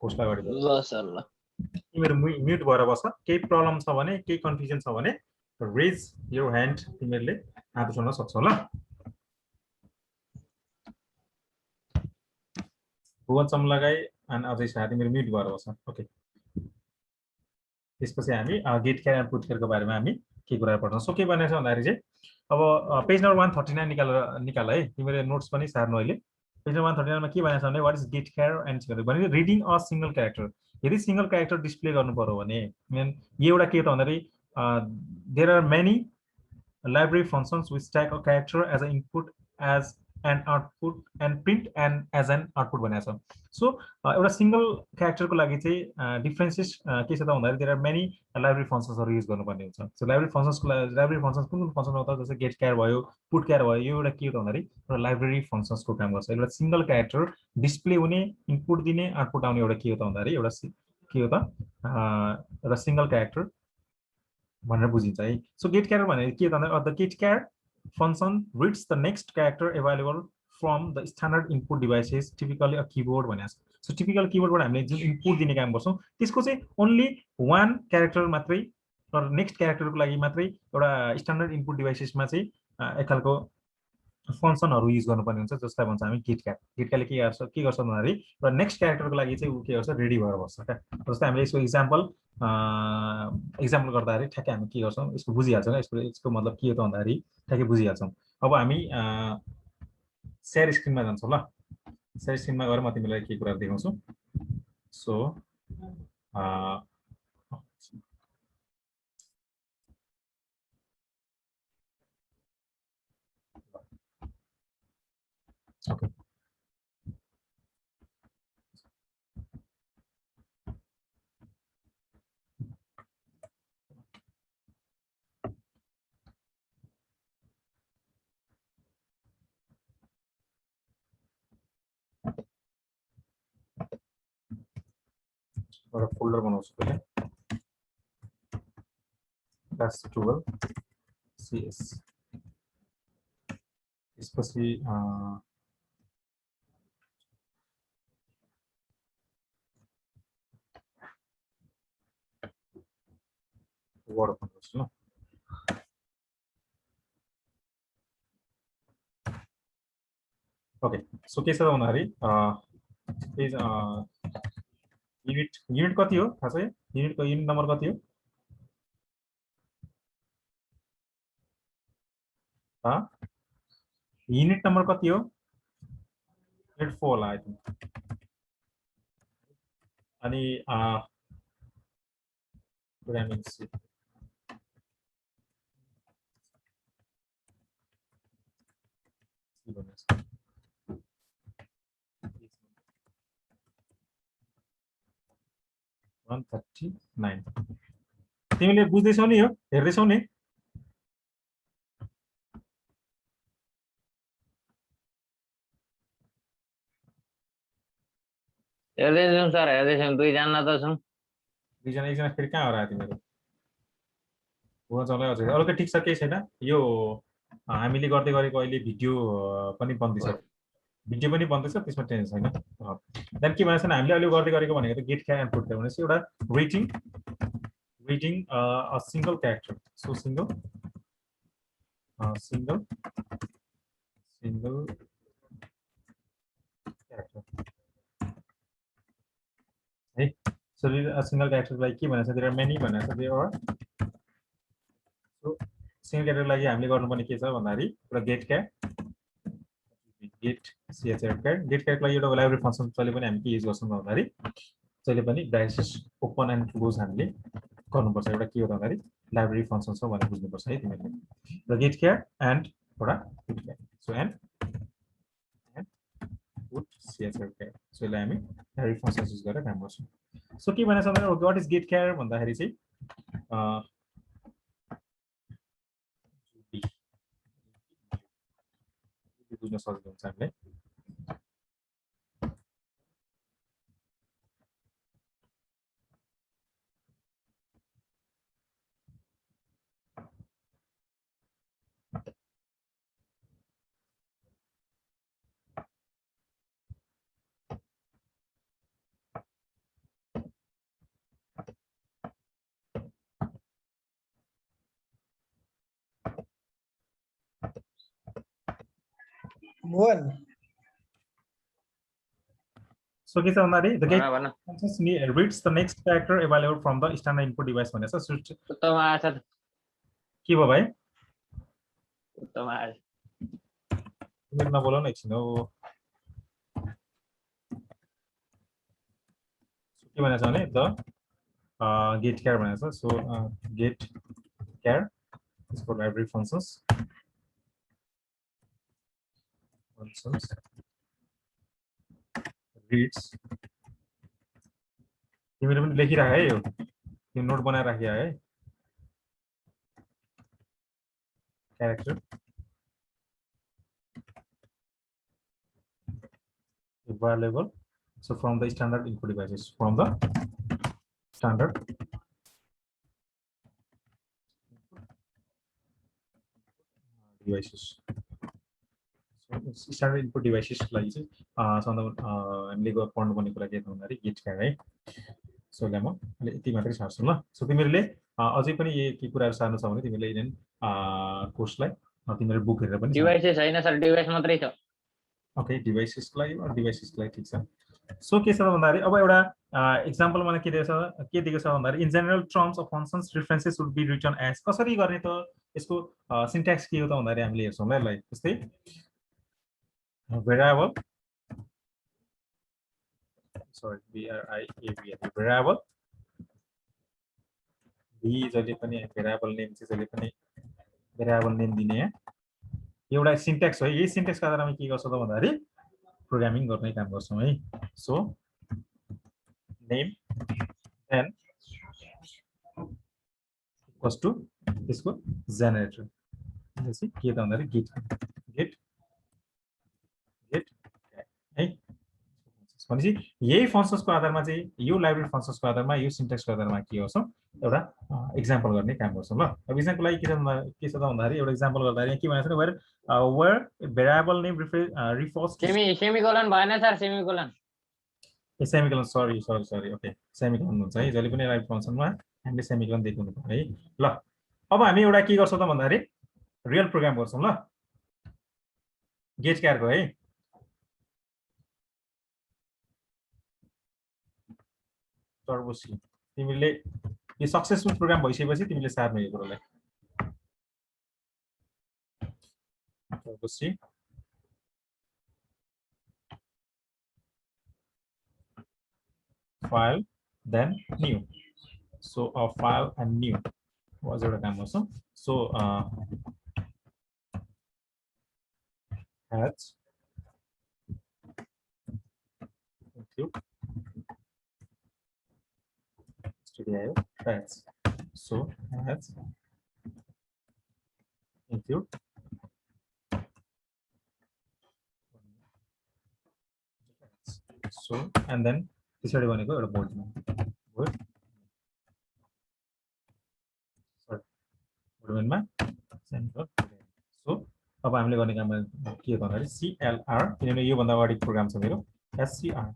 होस्टलाई अगाडि ल सर ल तिमीहरू म्युट भएर बस केही प्रब्लम छ भने केही कन्फ्युजन छ भने रेज योर ह्यान्ड तिमीहरूले हात उठाउन सक्छौ ल भुवन चमलगाई अनि अजय शाह तिमीहरू म्युट भएर बस ओके त्यसपछि हामी गेट क्यार एन्ड पुट क्यारको बारेमा हामी के कुरा पढ्छौँ सो के भनेको छ भन्दाखेरि चाहिँ अब पेज नम्बर 139 निकाल है तिमीले नोट्स पनि सार्नु अहिले पेज नम्बर 139 मा के भनेको छ भने what is get char and भने रिडिङ अ सिंगल क्यारेक्टर यदि सिंगल क्यारेक्टर डिस्प्ले गर्नु पर्यो भने यो एउटा के त भन्दाखेरि there are many library functions which tag a character as an input as an output and print and as an output भनेको छ सो एउटा सिंगल क्यारेक्टरको लागि चाहिँ डिफरेन्सेस के छ त भन्दाखेरि देयर आर मेनी लाइब्रेरी फंक्शन्सहरु युज गर्नुपर्ने हुन्छ सो लाइब्रेरी फंक्शन्स कुन फंक्शन हो त जस्तै गेट क्यार भयो पुट क्यार भयो यो एउटा के हो त भन्दाखेरि एउटा लाइब्रेरी फंक्शन्सको काम गर्छ एउटा सिंगल क्यारेक्टर डिस्प्ले हुने इनपुट दिने आउटपुट आउने एउटा के हो त भन्दाखेरि एउटा के हो त एउटा सिंगल क्यारेक्टर भनेर बुझिन्छ है सो गेट क्यारेक्टर भनेको के त the get char function reads the next character available from the standard input devices typically a keyboard भनेको छ सो टिपिकल कीबोर्डबाट हामीले जुन इनपुट दिने काम गर्छौँ त्यसको चाहिँ ओन्ली वान क्यारेक्टर मात्रै र नेक्स्ट क्यारेक्टरको लागि मात्रै एउटा स्ट्यान्डर्ड इनपुट डिभाइसेसमा चाहिँ एक खालको फंक्शनहरु युज गर्नुपर्ने हुन्छ जसलाई भन्छ हामी गेट क्यारले के गर्छ भन्दाखेरि र नेक्स्ट क्यारेक्टरको लागि चाहिँ उ के गर्छ रेडी भएर बस्छ क्या जस्तै हामीले यसको इक्जाम्पल गर्दाखेरि ठ्याक्कै हामी के गर्छौँ यसको बुझिहाल्छौँ यसको मतलब के हो त भन्दाखेरि ठ्याक्कै बुझिहाल्छौँ अब हामी शेयर स्क्रिनमा जान्छौँ ल शेयर स्क्रिनमा गएर म तिमीलाई के कुरा देखाउँछु सो okay एउटा फोल्डर बनाउँछु पहिले क्लास 12 CS त्यसपछि वर्ड बनाउँछु ल ओके सो के छ भन्दाखेरि युनिट कति हो थाहा छ युनिटको युनिट नम्बर कति हो युनिट नम्बर कति हो युनिट 4 होला आई थिंक अनि प्रोग्रामिङ सी 139 तिमीले बुझ्दैछौ नि यो हेर्दैछौ नि हेर्दैछौँ सर हेर्दैछौँ दुईजना त छौँ दुईजना एकजना फेरि कहाँ हरायो तिमीहरू हो चल्दै अझै अरू त ठिक छ केही छैन यो हामीले गर्दै गरेको अहिले भिडियो पनि बन्दैछ भिडियो पनि बन्दैछ त्यसमा टेन्सन छैन देन के भन्छ हामीले अहिले गर्दै गरेको भनेको त get char and put char भनेपछि एउटा reading a single character so single character hey so a single character like के भनेछ there are many भनेछ there are so single character लागि हामीले गर्नुपर्ने के छ भन्दाखेरि एउटा गेट क्यार लागि एउटा लाइब्रेरी फंक्शन जहिले पनि हामी के युज गर्छौँ भन्दाखेरि जहिले पनि ब्राकेट्स ओपन एन्ड क्लोज हामीले गर्नुपर्छ एउटा के हो भन्दाखेरि लाइब्रेरी फंक्शन छ भनेर बुझ्नुपर्छ है तिमीले र गेट क्यार एन्ड एउटा put Kyar so and putt CHR Kyar so यसलाई हामी लाइब्रेरी फंक्शन युज गरेर काम गर्छौँ सो के भनेछ भने व्हाट इज गेट क्यार भन्दाखेरि चाहिँ बुझ्न सजिलो हुन्छ हामीलाई मोहन सो के छ भन्दाखेरि द गेट भन भन functions reads the next character available from the standard input device भनेछ उत्तम आएछ त, के भयो भाइ उत्तम आएछ। तिमीले नबोलाउ न एकछिन हो के भनेछ भने द get char भनेछ so get char is for library functions reads तिमीले पनि लेखिराख है यो तिमी नोट बनाएर राखिया है character available so from the standard input devices from the standard devices so standard input devices लागि चाहिँ हामीले पढ्नुपर्ने कुरा के भन्दाखेरि गेट क्यार है सो म अहिले यति मात्रै सार्छु ल सो तिमीहरूले अझै पनि के कुराहरू सार्नु छ भने तिमीले इभन कोर्सलाई तिमीले बुक हेरेर पनि डिभाइसेस हैन सर, डिभाइस मात्रै छ। ओके डिभाइसेसलाई ठीक छ सो के छ भन्दाखेरि अब एउटा एक्जाम्पल मलाई के दिएको छ भन्दाखेरि in general terms of functions references would be written as कसरी गर्ने त यसको सिन्ट्याक्स के हो त भन्दाखेरि हामीले हेर्छौँ ल जस्तै variable sorry variable b जहिले पनि variable name चाहिँ जहिले पनि variable name दिने एउटा सिन्ट्याक्स हो यही सिन्ट्याक्सको आधारमा के गर्छौँ त भन्दाखेरि प्रोग्रामिङ गर्ने काम गर्छौँ है so name and equals to यसको जेनेरेटर चाहिँ के त भन्दाखेरि गेट है भनेपछि यही फंक्शन्सको आधारमा चाहिँ यो लाइब्रेरी फंक्शन्सको आधारमा यो सिन्ट्याक्सको आधारमा के गर्छौँ एउटा एक्जाम्पल गर्ने काम गर्छौँ ल अब एक्जाम्पल लागि के छ त भन्दाखेरि एउटा एक्जाम्पल गर्दाखेरि के भनेको छ where variable name refers semicolon भएन sir, semicolon semicolon sorry okay semicolon हुन्छ है जहिले पनि लाइब्रेरी फंक्शनमा हामीले सेमिकोलन दिएको हुनु पर्यो है ल अब हामी एउटा के गर्छौँ त भन्दाखेरि रियल प्रोग्राम गर्छौँ ल गेट क्यारको है टर्बो सी तिमीले यो सक्सेसफुल प्रोग्राम भइसकेपछि तिमीले सार्नु यो कुरालाई turbo C file then new so a file and new was एउटा काम गर्छौँ so has include studio has so has include so and then त्यसरी भनेको एउटा बोर्डमा बोर्डमा सो अब हामीले गर्ने काम के हो भन्दाखेरि CLR किनभने यो भन्दा अगाडि प्रोग्राम छ मेरो SCR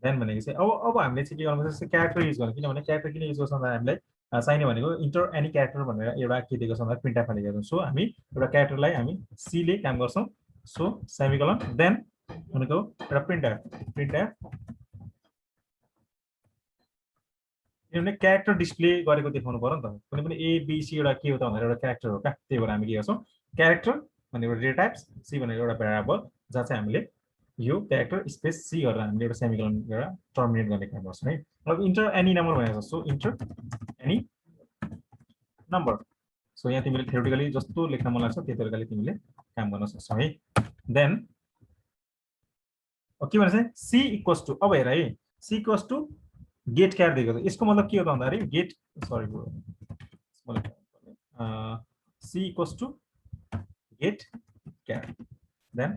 देन भनेको चाहिँ अब हामीले चाहिँ के गर्नुपर्छ क्यारेक्टर युज गर्नु किनभने क्यारेक्टर किन युज गर्छ भन्दा हामीलाई चाहिने भनेको इन्टर एनी क्यारेक्टर भनेर एउटा के दिएको छ भन्दा प्रिन्टएफ लेखेको छौँ सो हामी एउटा क्यारेक्टरलाई हामी C ले काम गर्छौँ सो सेमिकोलन देन भनेको एउटा प्रिन्टएफ किनभने क्यारेक्टर डिस्प्ले गरेको देखाउनु पर्यो नि त कुनै पनि ABC एउटा के हो त भनेर एउटा क्यारेक्टर हो क्या त्यही भएर हामी के गर्छौँ क्यारेक्टर भनेको डेटा टाइप्स C भनेको एउटा भेरिएबल जहाँ चाहिँ हामीले यो क्यारेक्टर स्पेस C गरेर हामीले एउटा सेमिकोलन गरेर टर्मिनेट गर्ने काम गर्छौँ है अब इन्टर एनी नम्बर भनेको छ so enter any number so यहाँ तिमीले थ्योरेटिकली जस्तो लेख्न मन लाग्छ त्यही तरिकाले तिमीले काम गर्न सक्छौ है देन के भन्छ C इक्वल्स टु अब हेर है C equals to get char दिएको छ यसको मतलब के हो त भन्दाखेरि get sorry C equals to get char then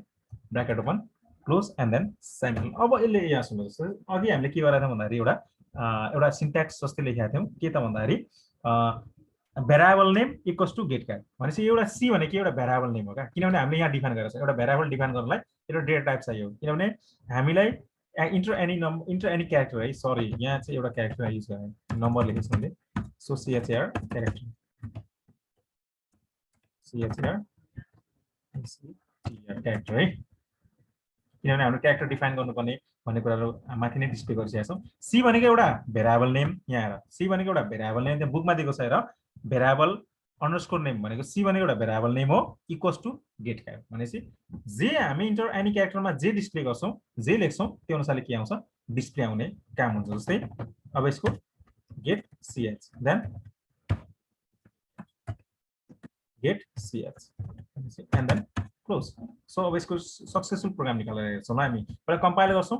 bracket open close and then semicolon अब यसले यहाँ सुन्नुहोस् अघि हामीले के गरेका थियौँ भन्दाखेरि एउटा सिन्ट्याक्स जस्तै लेखेका थियौँ के त भन्दाखेरि variable name equals to get char भनेपछि एउटा C भनेको एउटा भेरिएबल नेम हो क्या किनभने हामीले यहाँ डिफाइन गरेको छ एउटा भेरिएबल डिफाइन गर्नलाई एउटा डेटा टाइप चाहियो किनभने हामीलाई इन्टर एनी क्यारेक्टर है सरी यहाँ चाहिँ एउटा क्यारेक्टर युज गरेँ नम्बर लेखेको छु मैले so CHR character CHR character है किनभने हाम्रो क्यारेक्टर डिफाइन गर्नुपर्ने भन्ने कुराहरु माथि नै डिस्प्ले गरिसकेका छौं सी भनेको एउटा भेरिएबल नेम यहाँ हेर सी भनेको एउटा भेरिएबल नेम त्यहाँ बुकमा दिएको छ हेर भेरिएबल अंडरस्कोर नेम भनेको सी भनेको एउटा भेरिएबल नेम हो इक्वल्स टु गेट क्यारेक्टर भनेपछि जे हामी इन्टर एनी क्यारेक्टरमा जे डिस्प्ले गर्छौं जे लेख्छौं त्यो अनुसारले के आउँछ डिस्प्ले आउने काम हुन्छ जस्तै अब यसको get ch then get ch and then close so अब यसको सक्सेसफुल प्रोग्राम निकालेर हेर्छौं ल हामी पहिला कम्पाइल गर्छौं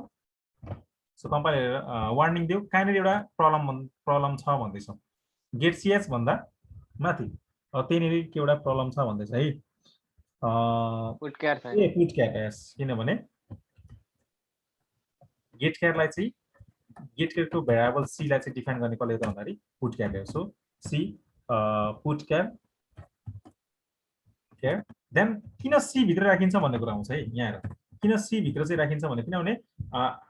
सो कम्पाइल गरेर वार्निङ दियो कहाँनेर एउटा प्रब्लम छ भन्दै छ गेट ch भन्दा माथि त्यहीनेर के एउटा प्रब्लम छ भन्दै छ है पुट क्यार छ ए पुट क्यार यस किनभने गेट क्यारलाई चाहिँ गेट क्यारको भेरिएबल सी लाई चाहिँ डिफाइन गर्ने कसले त भन्दाखेरि पुट क्यार हो so C put char char then किन सी भित्र राखिन्छ भन्ने कुरा आउँछ है यहाँ हेर किन सी भित्र चाहिँ राखिन्छ भने किनभने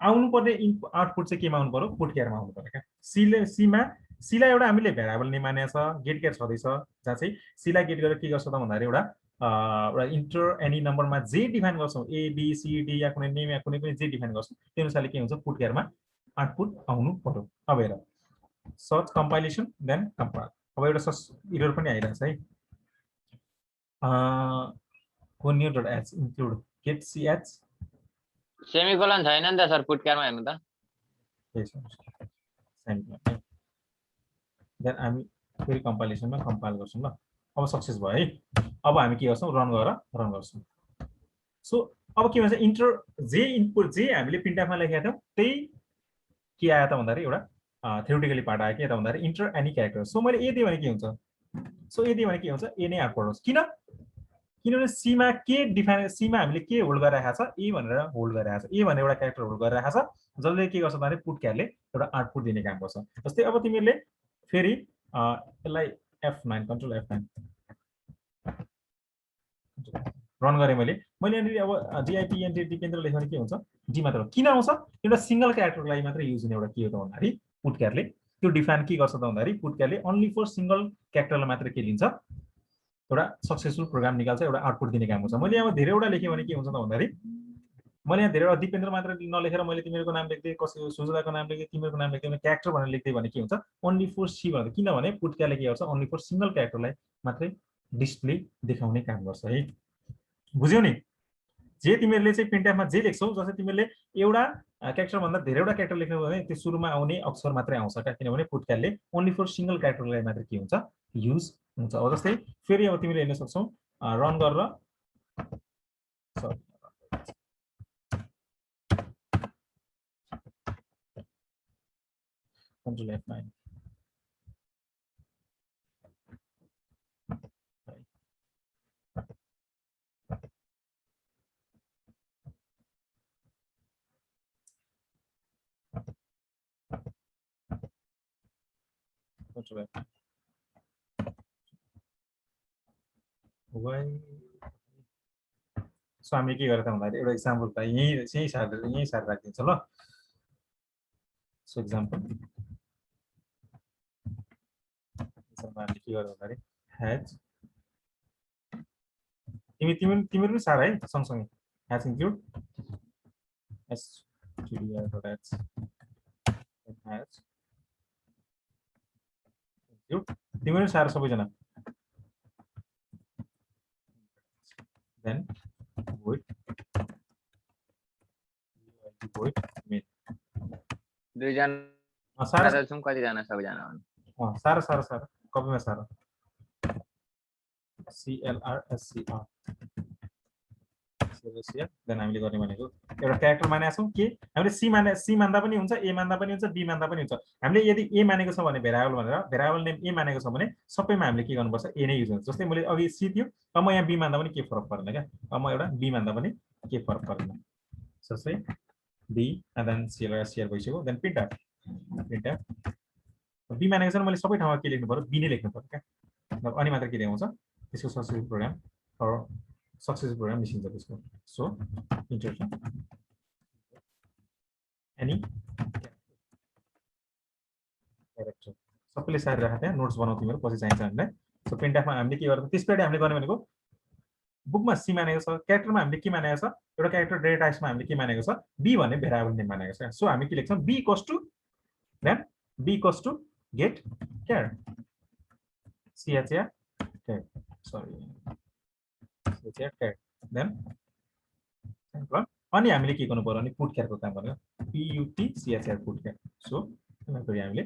आउनु पर्ने आउटपुट चाहिँ केमा आउनु पर्यो पुट क्यारमा आउनु पर्यो क्या सी सीमा सी लाई एउटा हामीले भेरिएबल नेम मानेको छ गेट क्यार छदैछ जहाँ चाहिँ सी लाई गेट गरेर के गर्छ त भन्दाखेरि एउटा इन्टर एनी नम्बरमा जे डिफाइन गर्छौं ए बी सी डी या कुनै नेम या कुनै पनि जे डिफाइन गर्छौं त्यो अनुसारले के हुन्छ पुट क्यारमा आउटपुट आउनु पर्यो अब हेर सर्च कम्पाइलेसन देन कम्पाइल अब एउटा एरर पनि आइरहेछ है connew.h include get ch semicolon छैन नि त सर पुट क्यारमा हेर्नु त सेमिकोलन देन हामी फेरि कम्पाइलेसनमा कम्पाइल गर्छौं ल अब सक्सेस भयो है अब हामी के गर्छौं रन गरेर रन गर्छौं सो अब के भन्छ इन्टर जे इनपुट जे हामीले प्रिन्टफमा लेखेका थियौं त्यही के आयो त भन्दाखेरि एउटा थ्योरेटिकली पार्ट आयो के त भन्दाखेरि इन्टर एनी क्यारेक्टर सो मैले ए दिए भने के हुन्छ सो ए दिए भने के हुन्छ ए नै आउटपुट होस् किनभने सीमा के डिफाइन सीमा हामीले के होल्ड गरिरहेको छ ए भनेर होल्ड गरिरहेको छ ए भनेर एउटा क्यारेक्टर होल्ड गरिरहेको छ जसले के गर्छ भन्दाखेरि पुट क्यारले एउटा आउटपुट दिने काम गर्छ जस्तै अब तिमीले फेरि यसलाई F9 कन्ट्रोल F9 रन गरे मैले यहाँनिर अब डिआइपी दिपेन्द्र लेख्यो भने के हुन्छ डी मात्र किन आउँछ एउटा सिंगल क्यारेक्टरलाई मात्र युज हुने एउटा के हो त भन्दाखेरि पुट क्यारले त्यो डिफाइन के गर्छ त भन्दाखेरि पुट क्यारले ओन्ली फर सिंगल क्यारेक्टरलाई मात्र के लिन्छ एउटा सक्सेसफुल प्रोग्राम निकाल्छ एउटा आउटपुट दिने काम गर्छ मैले अब धेरैवटा लेखेँ भने के हुन्छ त भन्दाखेरि मैले यहाँ धेरैवटा दिपेन्द्र मात्र नलेखेर मैले तिमीहरूको नाम लेख्दै कसैको सुजलाको नाम लेख्दै तिमीहरूको नाम लेख्दै क्यारेक्टर भनेर लेख्दै भने के हुन्छ ओन्ली फर सी भनेर किनभने पुट क्यारले के गर्छ ओन्ली फर सिंगल क्यारेक्टरलाई मात्रै डिस्प्ले देखाउने काम गर्छ है बुझ्यौ नि जे तिमीहरूले चाहिँ प्रिन्टफमा जे लेख्छौ जस्तै तिमीहरूले एउटा क्यारेक्टर भन्दा धेरैवटा क्यारेक्टर लेख्नु भने त्यो सुरुमा आउने अक्षर मात्रै आउँछ क्या किनभने पुट क्यारले ओन्ली फर सिंगल क्यारेक्टरलाई मात्र के हुन्छ युज हुन्छ अब जस्तै फेरि अब तिमीले हेर्न सक्छौ रन गरेर control F9 control F9 so हामी के गरेका भन्दाखेरि एउटा एक्जाम्पल त यही सार राखिदिन्छ ल सो एक्जाम्पल हामीले के गर्नु भन्दाखेरि हैज तिमीहरू पनि सार है सँगसँगै has include str.h has include तिमीहरू सार सबैजना then void main दुईजना सारा छौं कति जना सबैजना सारा कपीमा सारा CLRSCR देन हामीले गर्ने भनेको एउटा क्यारेक्टर मानेका छौं के हामीले सी मान्दा पनि हुन्छ ए मान्दा पनि हुन्छ बी मान्दा पनि हुन्छ हामीले यदि ए मानेको छ भने भेरिएबल भनेर भेरिएबल नेम ए मानेको छ भने सबैमा हामीले के गर्नुपर्छ ए नै युज हुन्छ जस्तै मैले अघि सी थियो अब म यहाँ बी मान्दा पनि के फरक पर्दैन क्या अब म एउटा बी मान्दा पनि के फरक पर्दैन जस्तै बी एन्ड देन CLRSCR भइसक्यो देन प्रिन्टफ बी मानेको छ मैले सबै ठाउँमा के लेख्नु पर्यो बी नै लेख्नु पर्यो क्या अनि मात्र के देखाउँछ त्यसको सक्सेसफुल प्रोग्राम निस्किन्छ त्यसको सो इन्टर एनी क्यारेक्टर सबैले सारी राखेको त्यहाँ नोट्स बनाउ तिमीहरू पछि चाहिन्छ हामीलाई सो प्रिन्टफमा हामीले के गर्छौं त्यसपछि हामीले गर्ने भनेको बुकमा सी मानेको छ, क्यारेक्टरमा हामीले के मानेको छ, एउटा क्यारेक्टर डेटा टाइप्समा हामीले के मानेको छ, बी भन्ने भेरिएबल नेम मानेको छ। सो हामी के लेख्छौँ, B equals to then B equals to get क्यार CHR क्यार सरी CHR क्यार देन अनि हामीले के गर्नु पर्यो भने पुट क्यारको काम गर्नु, PUT CHR put Kyar. So हामीले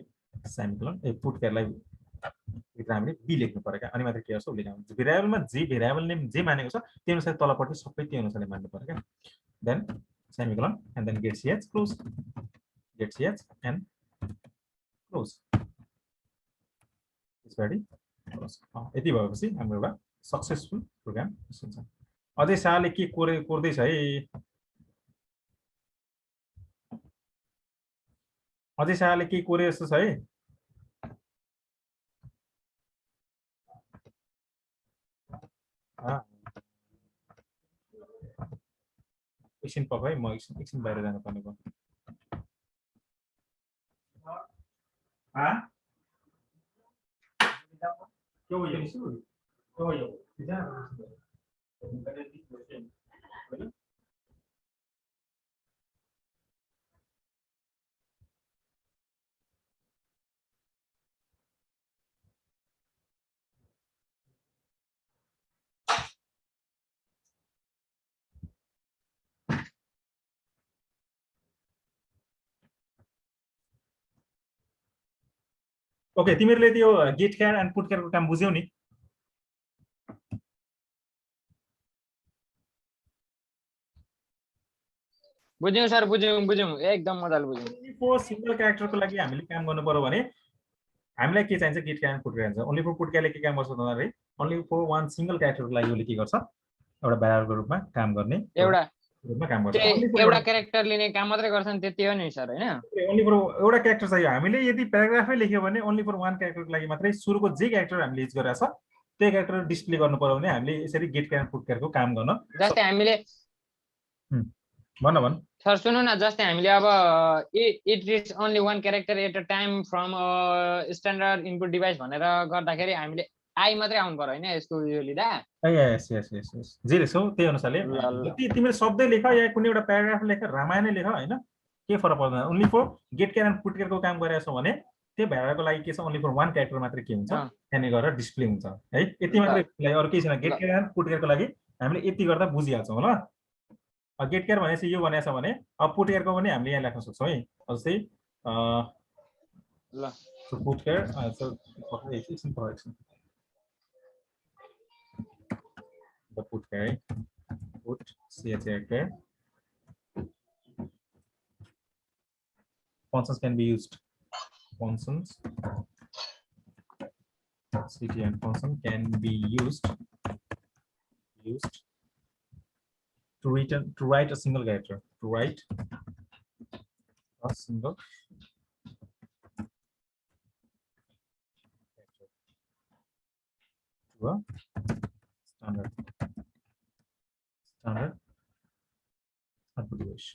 सेमिकोलन पुट क्यारलाई भित्र हामीले बी लेख्नु पर्यो क्या, अनि मात्र के गर्छ उसले काम भेरिएबलमा जे भेरिएबल नेम जे मानेको छ त्यो अनुसार तलपट्टि सबै त्यो अनुसारले मान्नु पर्यो क्या। Then semicolon and then get CH close, get CH and close is ready close. यति भएपछि हाम्रो एउटा सक्सेसफुल प्रोग्राम हुन्छ। अझै शाहले के कोर्दैछ है, अझै शाहले के कोरे जस्तो छ है। एकछिन पक है, म एकछिन बाहिर जानु पर्ने भयो। ओके, तिमीहरूले त्यो गेट क्यार एन्ड पुट क्यारको काम बुझ्यौ नि? बुझ्यौँ सर, बुझ्यौँ एकदम मजाले बुझ्यौँ। फर सिंगल क्यारेक्टरको लागि हामीले काम गर्नु पर्यो भने हामीलाई के चाहिन्छ, get char and put char चाहिन्छ। ओन्ली फर पुट क्यारले के काम गर्छ भन्दाखेरि ओन्ली फर वान सिंगल क्यारेक्टरको लागि उसले के गर्छ, एउटा भेरिएबलको रूपमा काम गर्ने एउटा रूपमा काम गर्छ। एउटा क्यारेक्टर लिने काम मात्रै गर्छन्, त्यति हो नि सर हैन? ओन्ली फर एउटा क्यारेक्टर चाहियो। हामीले यदि प्याराग्राफै लेख्यो भने ओन्ली फर वान क्यारेक्टरको लागि मात्रै सुरुको जे क्यारेक्टर हामीले युज गरेछ त्यो क्यारेक्टर डिस्प्ले गर्नु पर्यो भने हामीले यसरी गेट क्यार एन्ड पुट क्यारको काम गर्न। जस्तै हामीले भन सर सुन्नु न, जस्तै हामीले अब it reads only one character at a time from standard input device भनेर गर्दाखेरि हामीले आई मात्रै आउनु पर्यो हैन यसको यो लिँदा? यस यस यस यस जे लेख्छौ त्यही अनुसारले जति तिमीले शब्दै लेख या कुनै एउटा प्याराग्राफ लेख, रामायणै लेख हैन, के फरक पर्दैन। Only for get char and put क्यारको काम गरेका छौ भने त्यो भेरिएबलको लागि के छ, ओन्ली फर वान क्यारेक्टर मात्रै के हुन्छ त्यहाँनिर गरेर डिस्प्ले हुन्छ है, यति मात्रै। अरु केही छैन। गेट क्यार एन्ड पुट क्यारको लागि हामीले यति गर्दा बुझिहाल्छौँ ल। गेट क्यार भनेपछि यो भनेछ भने अब पुट क्यारको पनि हामीले यहाँ लेख्न सक्छौँ है। जस्तै ल put Kyar the put care, put CHR care. Functions can be used. Functions CTN function can be used to write a single character. To write a single to a standard output device.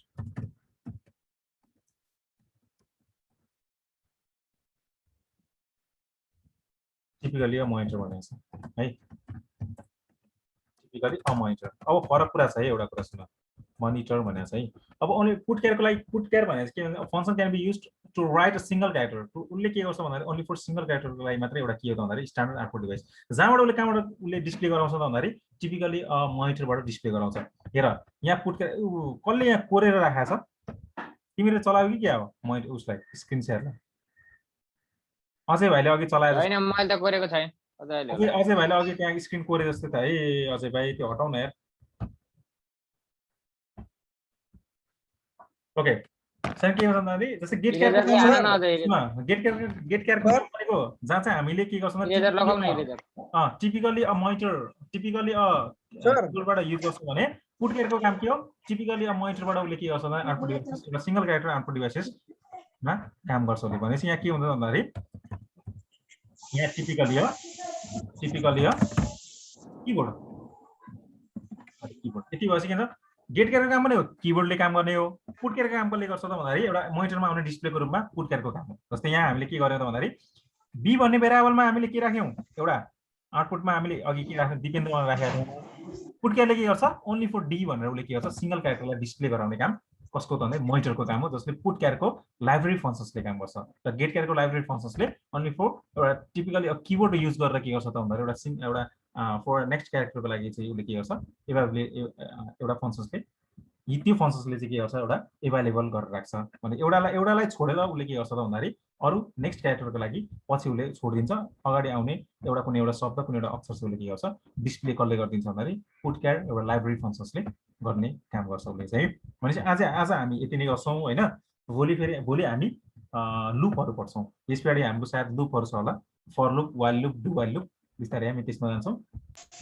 Typically a monitor भनेको छ है, typically a monitor। अब फरक कुरा छ है, एउटा कुरा सुन, मनिटर भनेको छ है। अब ओन्ली पुट क्यारको लागि पुट क्यार भनेको के भन्छ, function can be used to write a single character. उसले के गर्छ भन्दाखेरि ओन्ली फर सिंगल क्यारेक्टरको लागि मात्रै एउटा के हो भन्दाखेरि स्ट्यान्डर्ड आउटपुट डिभाइस। जहाँबाट उसले कहाँबाट उसले डिस्प्ले गराउँछ भन्दाखेरि टिपिकली मोनिटरबाट डिस्प्ले गराउँछ। हेर यहाँ पुट क्यार कसले यहाँ कोरेर राखेको छ, तिमीले चलायो कि क्या हो मोनिटर उसलाई स्क्रिन शेयरलाई? अझै भाइले अघि चलाए हैन, मैले त कोरेको छैन अझै भाइले अघि त्यहाँ स्क्रिन कोरे जस्तो त है। अझै भाइ त्यो हटाउन यार। ओके सर, के गर्छ भन्दाखेरि जस्तै गेट क्यार भनेको जहाँ चाहिँ हामीले के गर्छौँ टिपिकली अ मोनिटर टिपिकली बाट युज गर्छौँ भने पुट क्यारको काम के हो, टिपिकली अ मोनिटरबाट उसले के गर्छ भने आउटपुट डिभाइसेस एउटा सिंगल क्यारेक्टर आउटपुट डिभाइसेसमा काम गर्छ उसले। भनेपछि यहाँ के हुन्छ भन्दाखेरि यहाँ टिपिकली किबोर्ड यति भएपछि के हुन्छ, गेट क्यारको काम पनि हो किबोर्डले काम गर्ने हो। पुट क्यारको काम कसले गर्छ त भन्दाखेरि एउटा मोनिटरमा आउने डिस्प्लेको रूपमा पुट क्यारको काम हो। जस्तै यहाँ हामीले के गर्यौँ त भन्दाखेरि बी भन्ने भेरिएबलमा हामीले के राख्यौँ, एउटा आउटपुटमा हामीले अघि के राख्यौँ, दिपेन्द्रमा राखेका थियौँ। पुट केयरले के गर्छ ओन्ली फर डी भनेर उसले के गर्छ सिंगल क्यारेक्टरलाई डिस्प्ले गराउने काम कसको त भन्दा मोनिटरको काम हो जसले पुट केयरको लाइब्रेरी फङ्सन्सले काम गर्छ र गेट केयरको लाइब्रेरी फङ्सन्सले ओन्ली फर एउटा टिपिकली किबोर्ड युज गरेर के गर्छ त भन्दाखेरि एउटा फर नेक्स्ट क्यारेक्टरको लागि चाहिँ उसले के गर्छ एउटा फङ्सन्सले त्यो फङ्सन्सले चाहिँ के गर्छ एउटा एभाइलेबल गरेर राख्छ भने एउटालाई छोडेर उसले के गर्छ त भन्दाखेरि अरू नेक्स्ट क्यारेक्टरको लागि पछि उसले छोडिदिन्छ अगाडि आउने एउटा कुनै एउटा शब्द कुनै एउटा अक्षर चाहिँ उसले के गर्छ डिस्प्ले कसले गरिदिन्छ भन्दाखेरि पुट केयर एउटा लाइब्रेरी फङ्सन्सले गर्ने काम गर्छ उसले चाहिँ भनेपछि आज हामी यति नै गर्छौँ होइन भोलि हामी लुपहरू पढ्छौँ यस पछाडि हाम्रो सायद लुपहरू छ होला for loop while loop do while loop बिस्तारै हामी त्यसमा जान्छौँ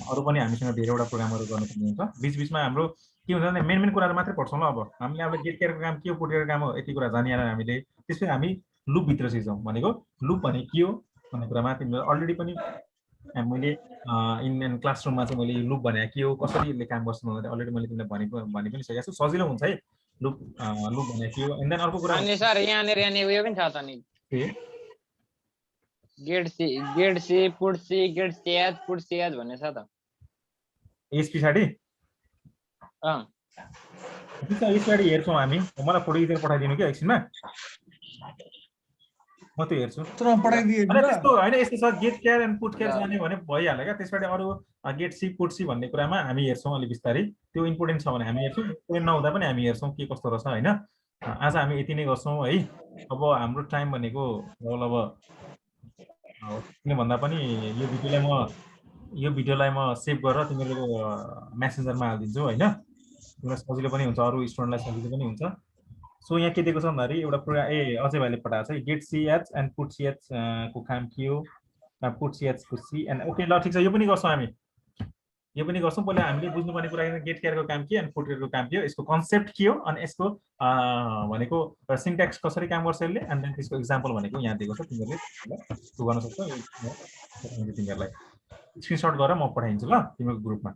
अरू पनि हामीसँग धेरैवटा प्रोग्रामहरू गर्नुपर्ने हुन्छ बिचबिचमा हाम्रो के हुन्छ भने मेन कुराहरू मात्रै पढ्छौँ ल अब हामीले अब गेट केयरको काम के हो पुट केयरको काम हो यति कुरा जानिएन हामीले त्यसपछि हामी लुपभित्र सिक्छौँ भनेको लुप भने के हो भन्ने कुरामा तिमीले अलरेडी पनि मैले इन क्लासरुममा चाहिँ मैले लुप भनेको के हो कसरी यसले काम गर्छ भन्दा अलरेडी मैले तिमीलाई भनि पनि सकेको छु सजिलो हुन्छ है लुप भनेको के हो एन्ड देन अर्को कुरा अनि सर यहाँनिर उयो पनि छ त नि get C put C get C भन्ने छ त यस पछाडि यस पछाडि हेर्छौँ हामी मलाई फोटो खिचेर पठाइदिनु कि एकछिनमा म त्यो हेर्छु त्यस्तो होइन यस्तो छ get char and put char जाने भने भइहाल्यो क्या त्यसबाट अरू गेट सी पुट सी भन्ने कुरामा हामी हेर्छौँ अलिक बिस्तारै त्यो इम्पोर्टेन्ट छ भने हामी हेर्छौँ इम्पोर्टेन्ट नहुँदा पनि हामी हेर्छौँ के कस्तो रहेछ होइन आज हामी यति नै गर्छौँ है अब हाम्रो टाइम भनेको अब किन भन्दा पनि यो भिडियोलाई म सेभ गरेर तिमीहरूको मेसेन्जरमा हालिदिन्छु होइन तिमीलाई सजिलो पनि हुन्छ अरू स्टुडेन्टलाई सजिलो पनि हुन्छ सो यहाँ के दिएको छ भन्दाखेरि एउटा प्रोग्राम अजय भाइले पठाएको छ get CH and put CH को काम के हो पुट सिएच को सी एन्ड ओके ल ठिक छ यो पनि गर्छौँ हामी यो पनि गर्छौँ पहिला हामीले बुझ्नुपर्ने कुरा गेट केयरको काम के एन्ड पुट केयरको काम के हो यसको कन्सेप्ट के हो अनि यसको भनेको सिन्ट्याक्स कसरी काम गर्छ यसले एन्ड देन त्यसको इक्जाम्पल भनेको यहाँ दिएको छ तिमीहरूले त्यो गर्न सक्छौ तिमीहरूलाई स्क्रिनसट गरेर म पठाइदिन्छु ल तिमीहरूको ग्रुपमा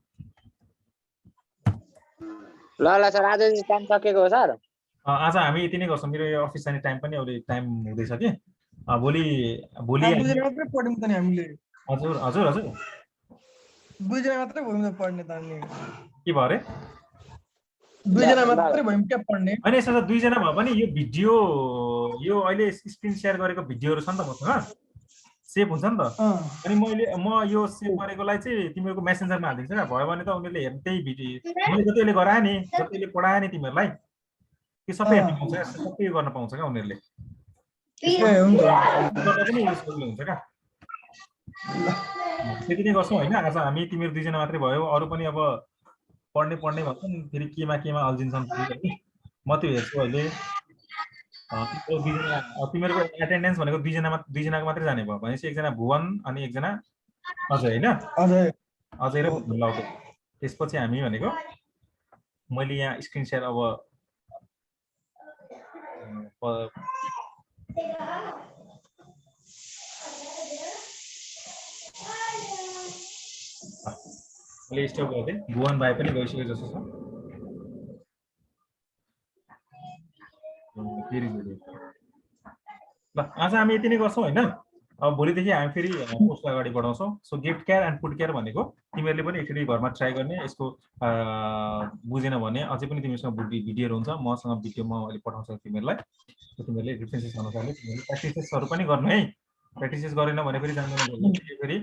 ल सर आज टाइम सकेको हो सर आज हामी यति नै गर्छौँ मेरो यो अफिस जाने टाइम पनि अहिले टाइम हुँदैछ कि भोलि हजुर हजुर हजुर दुईजना मात्रै भयौँ पढ्ने त अनि के भयो अरे दुईजना मात्रै भयौँ के पढ्ने होइन यसो त दुईजना भयो भने यो भिडियो यो अहिले स्क्रिन सेयर गरेको भिडियोहरू छ नि त मसँग सेभ हुन्छ नि त अनि म यो सेभ गरेकोलाई चाहिँ तिमीहरूको मेसेन्जरमा हालिदिन्छु क्या भयो भने त उनीहरूले हेर्ने त्यही भिडियो मैले जतिले गराए नि जतिले पढाए नि तिमीहरूलाई त्यो सबै हेर्न पाउँछ क्या सबै गर्न पाउँछ क्या उनीहरूले हुन्छ क्या त्यति नै गर्छौँ होइन आज हामी तिमीहरू दुईजना मात्रै भयो अरू पनि अब पढ्ने भन्छन् फेरि केमा अल्झिन्छन् म त्यो हेर्छु अहिले तिमीहरूको एटेन्डेन्स भनेको दुईजनाको मात्रै जाने भयो भनेपछि एकजना भुवन अनि एकजना अजय होइन अजय र भुवन त्यसपछि हामी भनेको मैले यहाँ स्क्रिन सेयर अब मैले स्टप गर्दै भुवन भाइ पनि गइसक्यो जस्तो छ ल आज हामी यति नै गर्छौँ होइन अब भोलिदेखि हामी फेरि कोर्सलाई अगाडि बढाउँछौँ so get char and put char भनेको तिमीहरूले पनि एकचोटि घरमा ट्राई गर्ने यसको बुझेन भने अझै पनि तिमीसँग भिडियोहरू हुन्छ मसँग भिडियो म अहिले पठाउँछु तिमीहरूलाई तिमीहरूले रिफरेन्सेस अनुसारले तिमीहरूले प्र्याक्टिसेसहरू पनि गर्नु है प्र्याक्टिसेस गरेन भने फेरि जान्दैन फेरि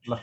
ल